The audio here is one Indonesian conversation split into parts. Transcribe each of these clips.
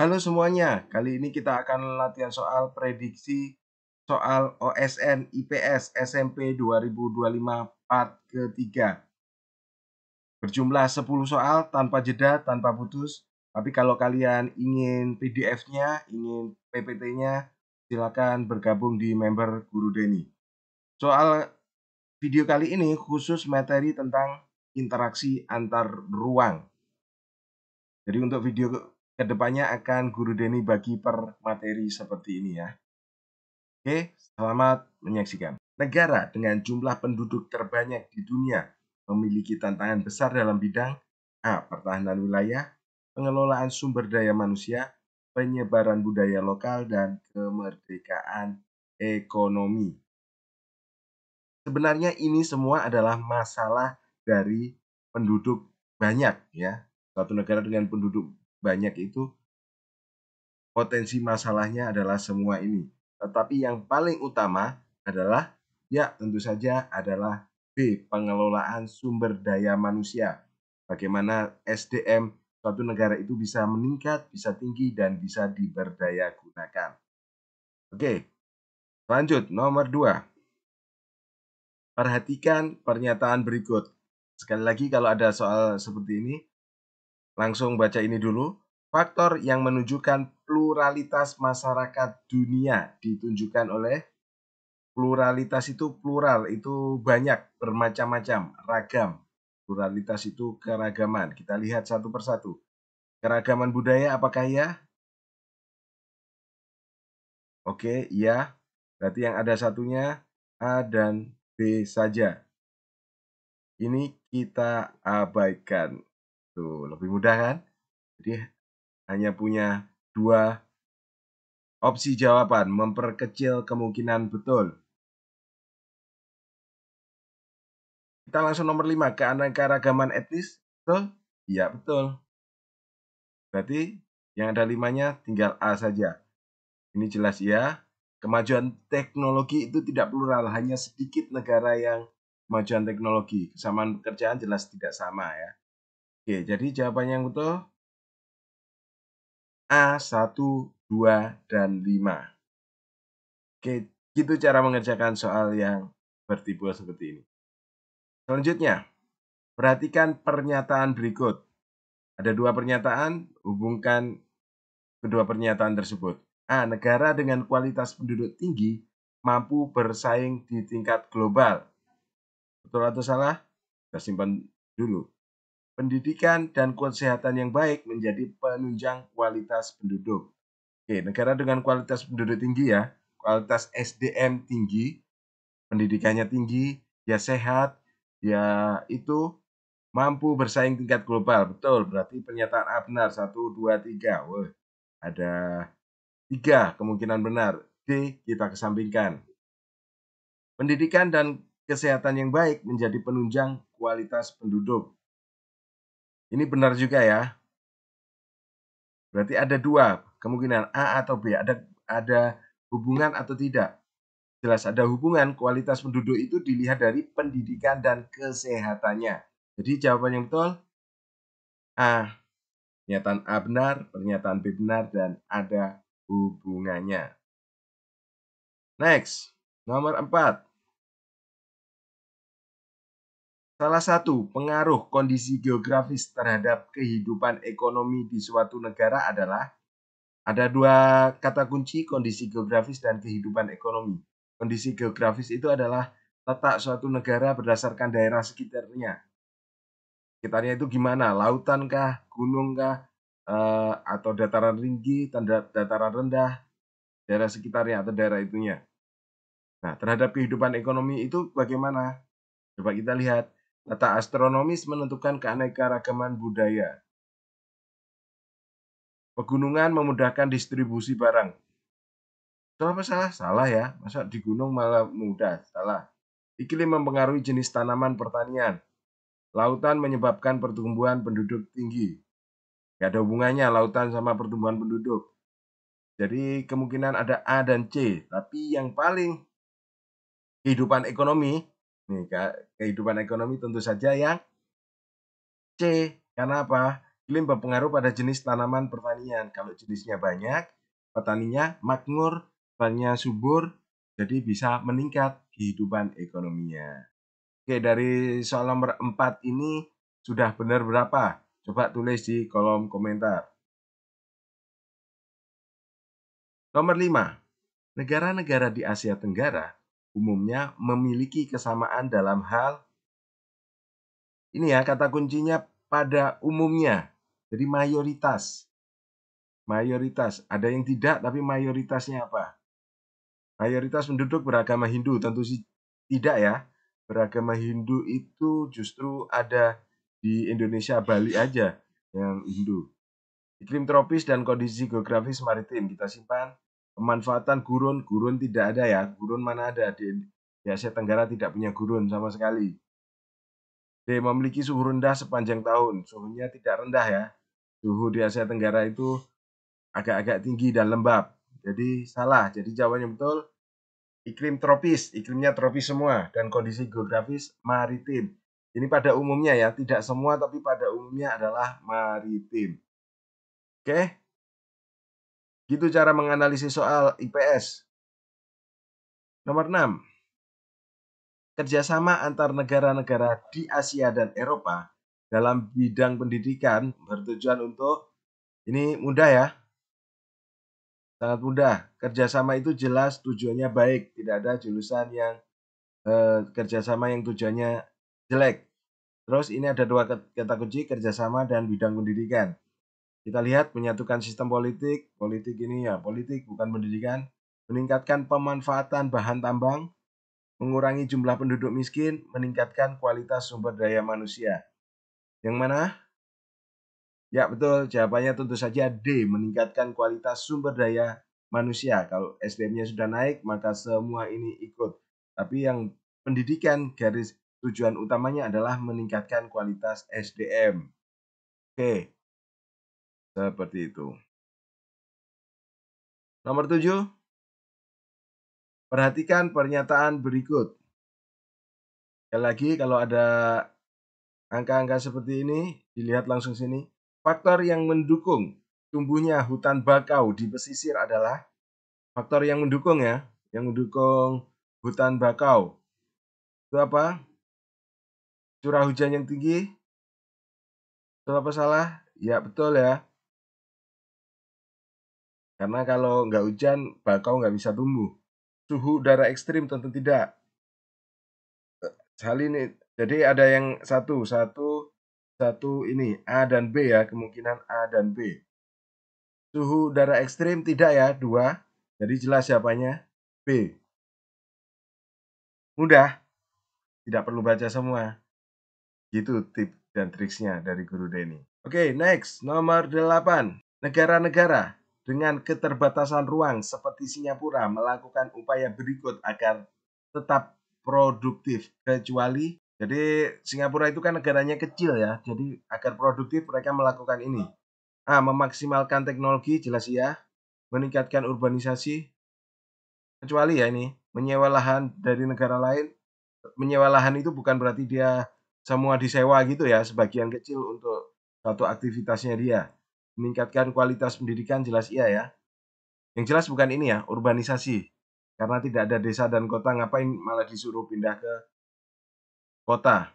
Halo semuanya, kali ini kita akan latihan soal prediksi soal OSN IPS SMP 2025 part ketiga. Berjumlah 10 soal tanpa jeda, tanpa putus. Tapi kalau kalian ingin PDF-nya, ingin PPT-nya, silakan bergabung di member Guru Denny. Soal video kali ini khusus materi tentang interaksi antar ruang. Jadi untuk video kedepannya akan Guru Denny bagi per materi seperti ini ya. Oke, selamat menyaksikan. Negara dengan jumlah penduduk terbanyak di dunia memiliki tantangan besar dalam bidang A. Pertahanan wilayah, pengelolaan sumber daya manusia, penyebaran budaya lokal, dan kemerdekaan ekonomi. Sebenarnya ini semua adalah masalah dari penduduk banyak ya. Suatu negara dengan penduduk banyak itu potensi masalahnya adalah semua ini. Tetapi yang paling utama adalah ya tentu saja adalah B. Pengelolaan sumber daya manusia. Bagaimana SDM suatu negara itu bisa meningkat, bisa tinggi, dan bisa diberdayagunakan. Oke, lanjut nomor 2. Perhatikan pernyataan berikut. Sekali lagi kalau ada soal seperti ini, langsung baca ini dulu. Faktor yang menunjukkan pluralitas masyarakat dunia ditunjukkan oleh pluralitas itu plural, itu banyak, bermacam-macam, ragam. Pluralitas itu keragaman. Kita lihat satu persatu. Keragaman budaya apakah ya? Oke, iya. Berarti yang ada satunya A dan B saja. Ini kita abaikan. Tuh, lebih mudah kan? Jadi hanya punya dua opsi jawaban, memperkecil kemungkinan betul. Kita langsung nomor 5, keanekaragaman etnis. Betul? Iya, betul. Berarti yang ada 5-nya tinggal A saja. Ini jelas ya. Kemajuan teknologi itu tidak plural, hanya sedikit negara yang kemajuan teknologi. Kesamaan pekerjaan jelas tidak sama ya. Oke, jadi jawabannya yang betul A, 1, 2, dan 5. Oke, gitu cara mengerjakan soal yang bertipe seperti ini. Selanjutnya, perhatikan pernyataan berikut. Ada dua pernyataan, hubungkan kedua pernyataan tersebut. A. Negara dengan kualitas penduduk tinggi mampu bersaing di tingkat global. Betul atau salah? Kita simpan dulu. Pendidikan dan kesehatan yang baik menjadi penunjang kualitas penduduk. Oke, negara dengan kualitas penduduk tinggi ya, kualitas SDM tinggi, pendidikannya tinggi, dia sehat, dia itu mampu bersaing tingkat global. Betul, berarti pernyataan A benar. 1, 2, 3. Wah, ada 3 kemungkinan benar. D kita kesampingkan. Pendidikan dan kesehatan yang baik menjadi penunjang kualitas penduduk. Ini benar juga ya. Berarti ada 2 kemungkinan, A atau B. Ada hubungan atau tidak? Jelas ada hubungan. Kualitas penduduk itu dilihat dari pendidikan dan kesehatannya. Jadi jawaban yang betul A. Pernyataan A benar, pernyataan B benar, dan ada hubungannya. Next, nomor 4. Salah satu pengaruh kondisi geografis terhadap kehidupan ekonomi di suatu negara adalah ada 2 kata kunci, kondisi geografis dan kehidupan ekonomi. Kondisi geografis itu adalah letak suatu negara berdasarkan daerah sekitarnya. Sekitarnya itu gimana? Lautan kah? Gunung kah? Atau dataran tinggi, dataran rendah, daerah sekitarnya atau daerah itunya. Nah, terhadap kehidupan ekonomi itu bagaimana? Coba kita lihat. Letak astronomis menentukan keanekaragaman budaya. Pegunungan memudahkan distribusi barang. Itu apa salah? Salah ya. Masa di gunung malah mudah? Salah. Iklim mempengaruhi jenis tanaman pertanian. Lautan menyebabkan pertumbuhan penduduk tinggi. Gak ada hubungannya lautan sama pertumbuhan penduduk. Jadi kemungkinan ada A dan C. Tapi yang paling kehidupan ekonomi, nih kehidupan ekonomi tentu saja yang C. Karena apa? Iklim berpengaruh pada jenis tanaman pertanian. Kalau jenisnya banyak, petaninya makmur, hutannya subur, jadi bisa meningkat kehidupan ekonominya. Oke, dari soal nomor 4 ini sudah benar berapa? Coba tulis di kolom komentar. Nomor 5. Negara-negara di Asia Tenggara umumnya memiliki kesamaan dalam hal ini ya, kata kuncinya pada umumnya. Jadi mayoritas. Mayoritas. Ada yang tidak, tapi mayoritasnya apa? Mayoritas penduduk beragama Hindu, tentu sih tidak ya. Beragama Hindu itu justru ada di Indonesia, Bali aja yang Hindu. Iklim tropis dan kondisi geografis maritim kita simpan. Pemanfaatan gurun, gurun tidak ada ya. Gurun mana ada di Asia Tenggara, tidak punya gurun sama sekali. D. Memiliki suhu rendah sepanjang tahun. Suhunya tidak rendah ya. Suhu di Asia Tenggara itu agak-agak tinggi dan lembab. Jadi salah. Jadi jawabannya betul. Iklim tropis, iklimnya tropis semua, dan kondisi geografis maritim. Ini pada umumnya ya, tidak semua tapi pada umumnya adalah maritim. Oke, gitu cara menganalisis soal IPS. Nomor 6. Kerjasama antar negara-negara di Asia dan Eropa dalam bidang pendidikan bertujuan untuk, ini mudah ya, sangat mudah. Kerjasama itu jelas tujuannya baik, tidak ada jurusan yang kerjasama yang tujuannya jelek. Terus ini ada dua kata kunci, kerjasama dan bidang pendidikan. Kita lihat menyatukan sistem politik. Politik ini ya politik bukan pendidikan. Meningkatkan pemanfaatan bahan tambang. Mengurangi jumlah penduduk miskin. Meningkatkan kualitas sumber daya manusia. Yang mana? Ya betul, jawabannya tentu saja D. Meningkatkan kualitas sumber daya manusia. Kalau SDM-nya sudah naik, maka semua ini ikut. Tapi yang pendidikan garis tujuan utamanya adalah meningkatkan kualitas SDM. Oke, seperti itu. Nomor 7. Perhatikan pernyataan berikut. Sekali lagi, kalau ada angka-angka seperti ini, dilihat langsung sini. Faktor yang mendukung tumbuhnya hutan bakau di pesisir adalah faktor yang mendukung ya, yang mendukung hutan bakau. Itu apa? Curah hujan yang tinggi. Betul apa salah? Ya betul ya. Karena kalau nggak hujan, bakau nggak bisa tumbuh. Suhu udara ekstrim tentu tidak. Hal ini, jadi ada yang satu ini A dan B ya, kemungkinan A dan B. Suhu udara ekstrim tidak ya, 2. Jadi jelas jawabannya B. Mudah, tidak perlu baca semua. Gitu tips dan triksnya dari Guru Denny. Oke, next, nomor 8. Negara-negara dengan keterbatasan ruang seperti Singapura melakukan upaya berikut agar tetap produktif, kecuali jadi Singapura itu kan negaranya kecil ya, jadi agar produktif mereka melakukan ini. A. Memaksimalkan teknologi, jelas ya. Meningkatkan urbanisasi, kecuali ya ini, menyewa lahan dari negara lain. Menyewa lahan itu bukan berarti dia semua disewa gitu ya, sebagian kecil untuk satu aktivitasnya dia. Meningkatkan kualitas pendidikan, jelas iya ya. Yang jelas bukan ini ya, urbanisasi. Karena tidak ada desa dan kota, ngapain malah disuruh pindah ke kota.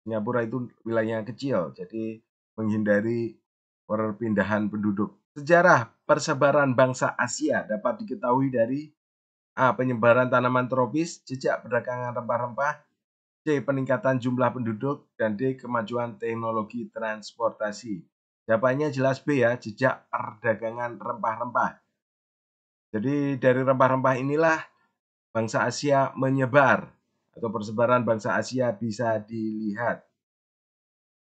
Singapura itu wilayahnya kecil, jadi menghindari perpindahan penduduk. Sejarah persebaran bangsa Asia dapat diketahui dari A. Penyebaran tanaman tropis, jejak perdagangan rempah-rempah, C. Peningkatan jumlah penduduk, dan D. Kemajuan teknologi transportasi. Jawabannya jelas B ya, jejak perdagangan rempah-rempah. Jadi dari rempah-rempah inilah bangsa Asia menyebar atau persebaran bangsa Asia bisa dilihat.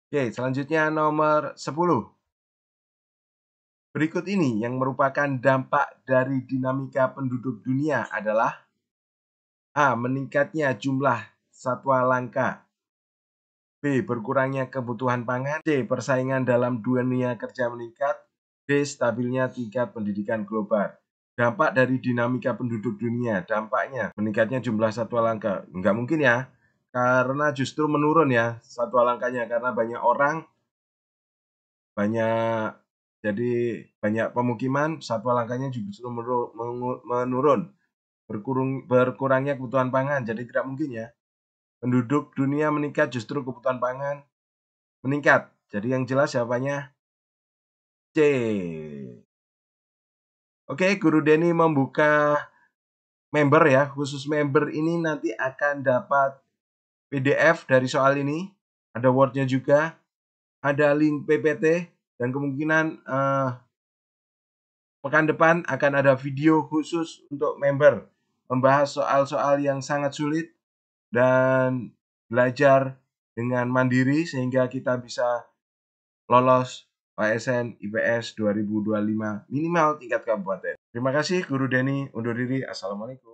Oke, selanjutnya nomor 10. Berikut ini yang merupakan dampak dari dinamika penduduk dunia adalah A. Meningkatnya jumlah satwa langka. B. Berkurangnya kebutuhan pangan. C. Persaingan dalam dunia kerja meningkat. D. Stabilnya tingkat pendidikan global. Dampak dari dinamika penduduk dunia. Dampaknya meningkatnya jumlah satwa langka. Enggak mungkin ya. Karena justru menurun ya satwa langkanya. Karena banyak orang banyak banyak pemukiman, satwa langkanya justru menurun, berkurangnya kebutuhan pangan. Jadi tidak mungkin ya penduduk dunia meningkat, justru kebutuhan pangan meningkat. Jadi yang jelas jawabannya C. Oke, Guru Denny membuka member ya. Khusus member ini nanti akan dapat PDF dari soal ini. Ada Word-nya juga. Ada link PPT. Dan kemungkinan pekan depan akan ada video khusus untuk member. Membahas soal-soal yang sangat sulit. Dan belajar dengan mandiri sehingga kita bisa lolos ASN IPS 2025 minimal tingkat kabupaten. Terima kasih Guru Denny, undur diri. Assalamualaikum.